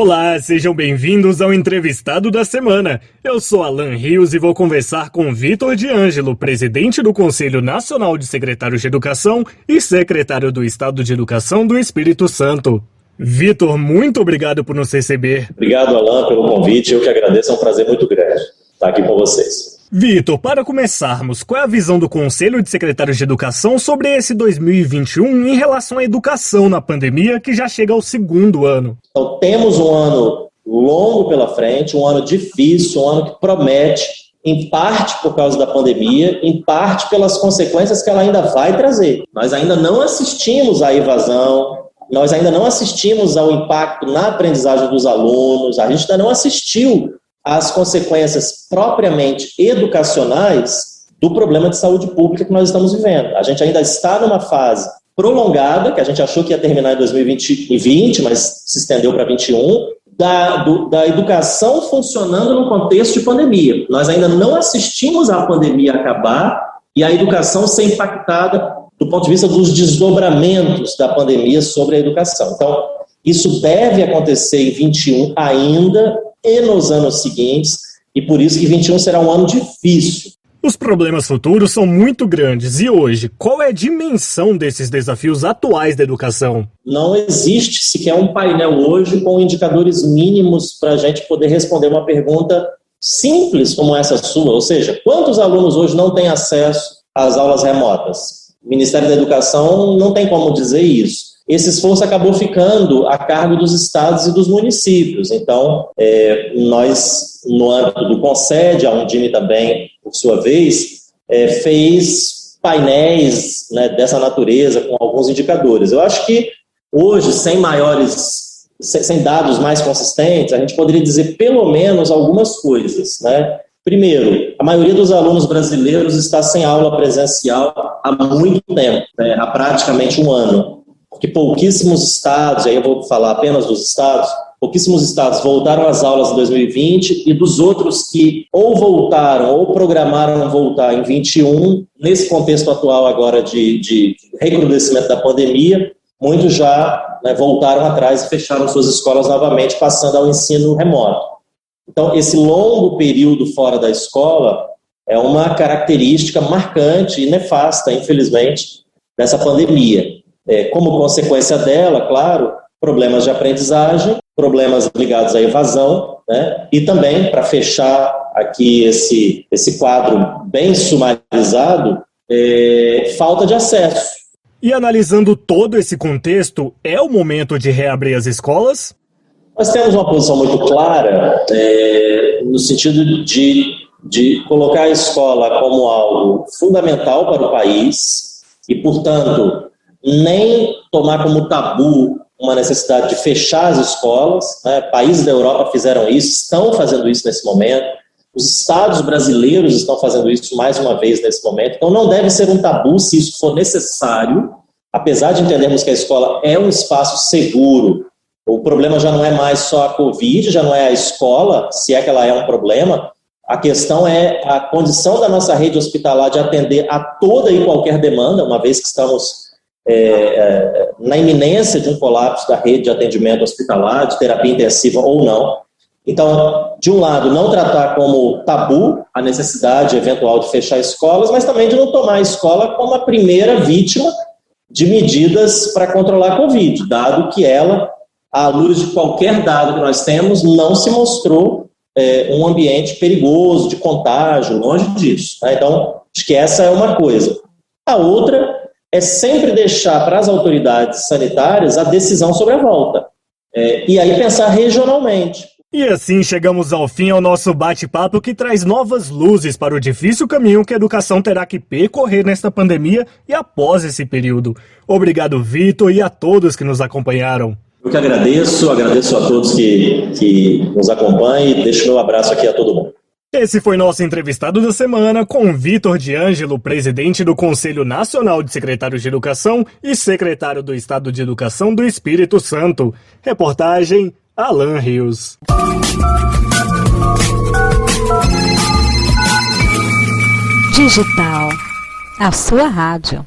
Olá, sejam bem-vindos ao Entrevistado da Semana. Eu sou Alan Rios e vou conversar com Vitor de Ângelo, presidente do Conselho Nacional de Secretários de Educação e secretário do Estado de Educação do Espírito Santo. Vitor, muito obrigado por nos receber. Obrigado, Alan, pelo convite. Eu que agradeço, é um prazer muito grande estar aqui com vocês. Vitor, para começarmos, qual é a visão do Conselho de Secretários de Educação sobre esse 2021 em relação à educação na pandemia, que já chega ao segundo ano? Então, temos um ano longo pela frente, um ano difícil, um ano que promete, em parte por causa da pandemia, em parte pelas consequências que ela ainda vai trazer. Nós ainda não assistimos à evasão, nós ainda não assistimos ao impacto na aprendizagem dos alunos, a gente ainda não assistiu às consequências propriamente educacionais do problema de saúde pública que nós estamos vivendo. A gente ainda está numa fase prolongada, que a gente achou que ia terminar em 2020, mas se estendeu para 2021, da educação funcionando no contexto de pandemia. Nós ainda não assistimos à pandemia acabar e a educação ser impactada do ponto de vista dos desdobramentos da pandemia sobre a educação. Então, isso deve acontecer em 2021 ainda e nos anos seguintes, e por isso que 2021 será um ano difícil. Os problemas futuros são muito grandes, e hoje, qual é a dimensão desses desafios atuais da educação? Não existe sequer um painel hoje com indicadores mínimos para a gente poder responder uma pergunta simples como essa sua, ou seja, quantos alunos hoje não têm acesso às aulas remotas? O Ministério da Educação não tem como dizer isso. Esse esforço acabou ficando a cargo dos estados e dos municípios. Então, nós, no âmbito do CONSED, a Undime também, por sua vez, fez painéis, né, dessa natureza com alguns indicadores. Eu acho que hoje, sem dados mais consistentes, a gente poderia dizer pelo menos algumas coisas, né? Primeiro, a maioria dos alunos brasileiros está sem aula presencial há muito tempo, né, há praticamente um ano. Porque pouquíssimos estados, aí eu vou falar apenas dos estados, pouquíssimos estados voltaram às aulas em 2020 e dos outros que ou voltaram ou programaram voltar em 2021, nesse contexto atual agora de recrudescimento da pandemia, muitos já, né, voltaram atrás e fecharam suas escolas novamente, passando ao ensino remoto. Então, esse longo período fora da escola é uma característica marcante e nefasta, infelizmente, dessa pandemia. Como consequência dela, claro, problemas de aprendizagem, problemas ligados à evasão, né? E também, para fechar aqui esse quadro bem sumarizado, falta de acesso. E analisando todo esse contexto, é o momento de reabrir as escolas? Nós temos uma posição muito clara no sentido de colocar a escola como algo fundamental para o país e, portanto, nem tomar como tabu uma necessidade de fechar as escolas, né? Países da Europa fizeram isso, estão fazendo isso nesse momento, os estados brasileiros estão fazendo isso mais uma vez nesse momento, então não deve ser um tabu se isso for necessário, apesar de entendermos que a escola é um espaço seguro. O problema já não é mais só a Covid, já não é a escola, se é que ela é um problema, a questão é a condição da nossa rede hospitalar de atender a toda e qualquer demanda, uma vez que estamos na iminência de um colapso da rede de atendimento hospitalar, de terapia intensiva ou não. Então, de um lado, não tratar como tabu a necessidade eventual de fechar escolas, mas também de não tomar a escola como a primeira vítima de medidas para controlar a Covid, dado que ela, à luz de qualquer dado que nós temos, não se mostrou um ambiente perigoso, de contágio, longe disso. Tá? Então, acho que essa é uma coisa. A outra é sempre deixar para as autoridades sanitárias a decisão sobre a volta. E aí pensar regionalmente. E assim chegamos ao fim ao nosso bate-papo que traz novas luzes para o difícil caminho que a educação terá que percorrer nesta pandemia e após esse período. Obrigado, Vitor, e a todos que nos acompanharam. Eu que agradeço a todos que nos acompanham e deixo meu abraço aqui a todo mundo. Esse foi nosso Entrevistado da Semana com Vitor de Ângelo, presidente do Conselho Nacional de Secretários de Educação e secretário do Estado de Educação do Espírito Santo. Reportagem Alan Rios. Digital, a sua rádio.